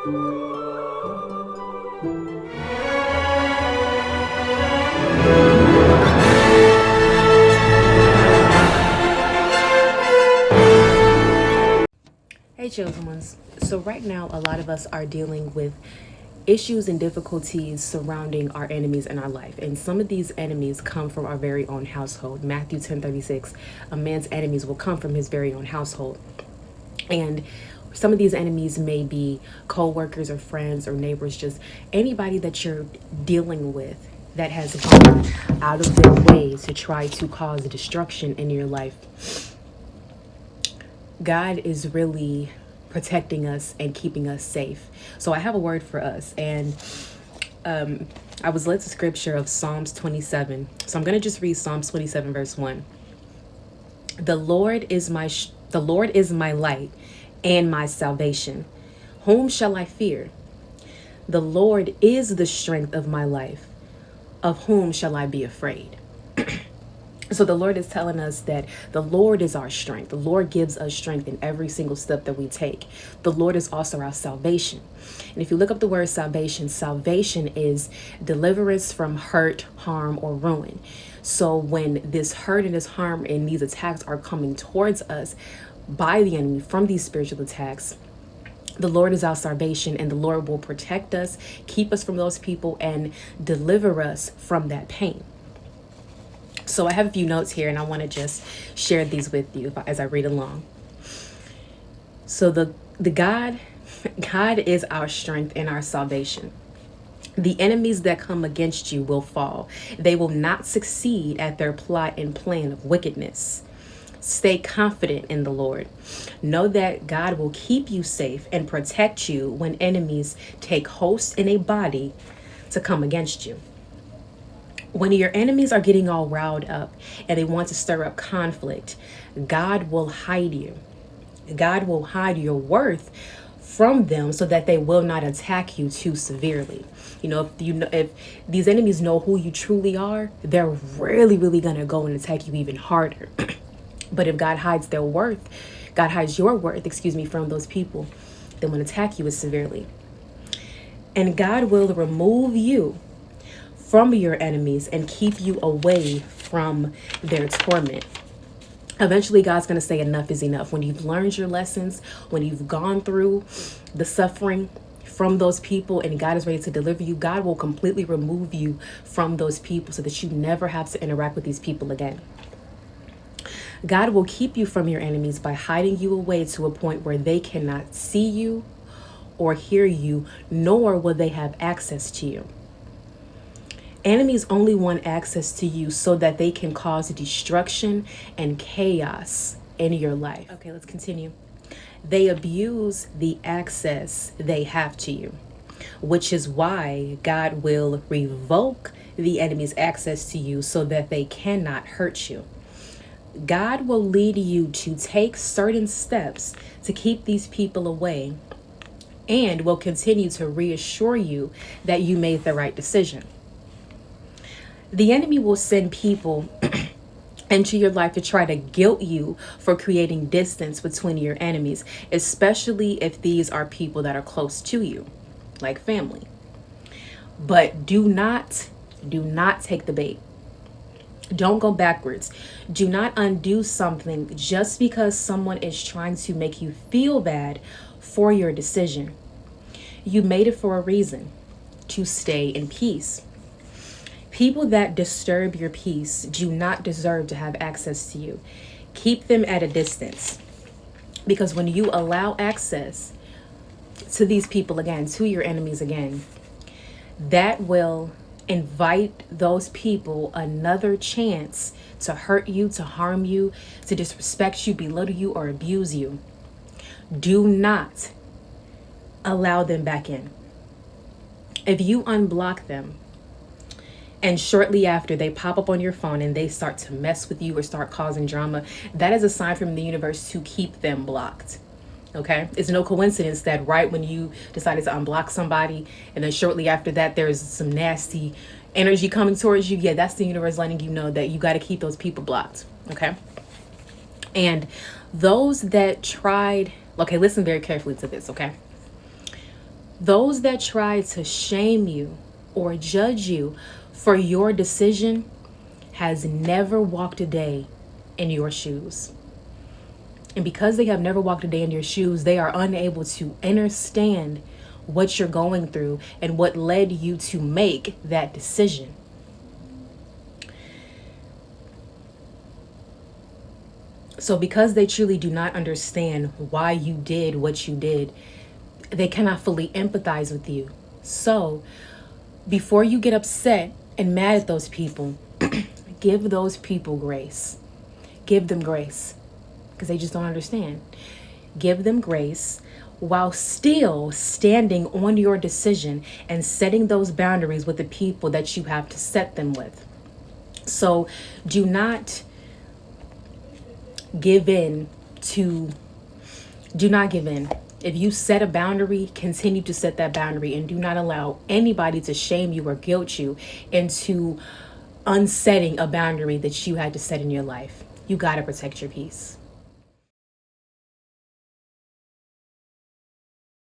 Hey, chosen ones. So, right now, a lot of us are dealing with issues and difficulties surrounding our enemies in our life. And some of these enemies come from our very own household. Matthew 10:36, a man's enemies will come from his very own household. And some of these enemies may be co-workers or friends or neighbors, just anybody that you're dealing with that has gone out of their way to try to cause destruction in your life. God is really protecting us and keeping us safe. So I have a word for us, and I was led to scripture of Psalms 27. So I'm going to just read Psalms 27 verse 1. The Lord is my light and my salvation. Whom shall I fear? The Lord is the strength of my life. Of whom shall I be afraid? So the Lord is telling us that the Lord is our strength. The Lord gives us strength in every single step that we take. The Lord is also our salvation. And if you look up the word salvation, salvation is deliverance from hurt, harm, or ruin. So when this hurt and this harm and these attacks are coming towards us by the enemy from these spiritual attacks, the Lord is our salvation, and the Lord will protect us, keep us from those people, and deliver us from that pain. So I have a few notes here, and I want to just share these with you as I read along. So the God is our strength and our salvation. The enemies that come against you will fall. They will not succeed at their plot and plan of wickedness. Stay confident in the Lord. Know that God will keep you safe and protect you when enemies take host in a body to come against you. When your enemies are getting all riled up and they want to stir up conflict, God will hide you. God will hide your worth from them so that they will not attack you too severely. If these enemies know who you truly are, they're really going to go and attack you even harder. But if God hides your worth, from those people, they will attack you as severely. And God will remove you from your enemies and keep you away from their torment. Eventually, God's going to say enough is enough. When you've learned your lessons, when you've gone through the suffering from those people and God is ready to deliver you, God will completely remove you from those people so that you never have to interact with these people again. God will keep you from your enemies by hiding you away to a point where they cannot see you or hear you, nor will they have access to you. Enemies only want access to you so that they can cause destruction and chaos in your life. Okay, let's continue. They abuse the access they have to you, which is why God will revoke the enemy's access to you so that they cannot hurt you. God will lead you to take certain steps to keep these people away and will continue to reassure you that you made the right decision. The enemy will send people into your life to try to guilt you for creating distance between your enemies, especially if these are people that are close to you, like family. But do not take the bait. Don't go backwards. Do not undo something just because someone is trying to make you feel bad for your decision. You made it for a reason, to stay in peace. People that disturb your peace do not deserve to have access to you. Keep them at a distance. Because when you allow access to these people again, to your enemies again, that will invite those people another chance to hurt you, to harm you, to disrespect you, belittle you, or abuse you. Do not allow them back in. If you unblock them, and shortly after they pop up on your phone and they start to mess with you or start causing drama, that is a sign from the universe to keep them blocked. Okay? It's no coincidence that right when you decided to unblock somebody and then shortly after that there's some nasty energy coming towards you, yeah, that's the universe letting you know that you got to keep those people blocked. Okay? And those that tried, okay, listen very carefully to this, okay? Those that try to shame you or judge you for your decision has never walked a day in your shoes. And because they have never walked a day in your shoes, they are unable to understand what you're going through and what led you to make that decision. So because they truly do not understand why you did what you did, they cannot fully empathize with you. So before you get upset and mad at those people, give those people grace. Give them grace because they just don't understand. Give them grace while still standing on your decision and setting those boundaries with the people that you have to set them with. So do not give in. If you set a boundary, continue to set that boundary and do not allow anybody to shame you or guilt you into unsetting a boundary that you had to set in your life. You got to protect your peace.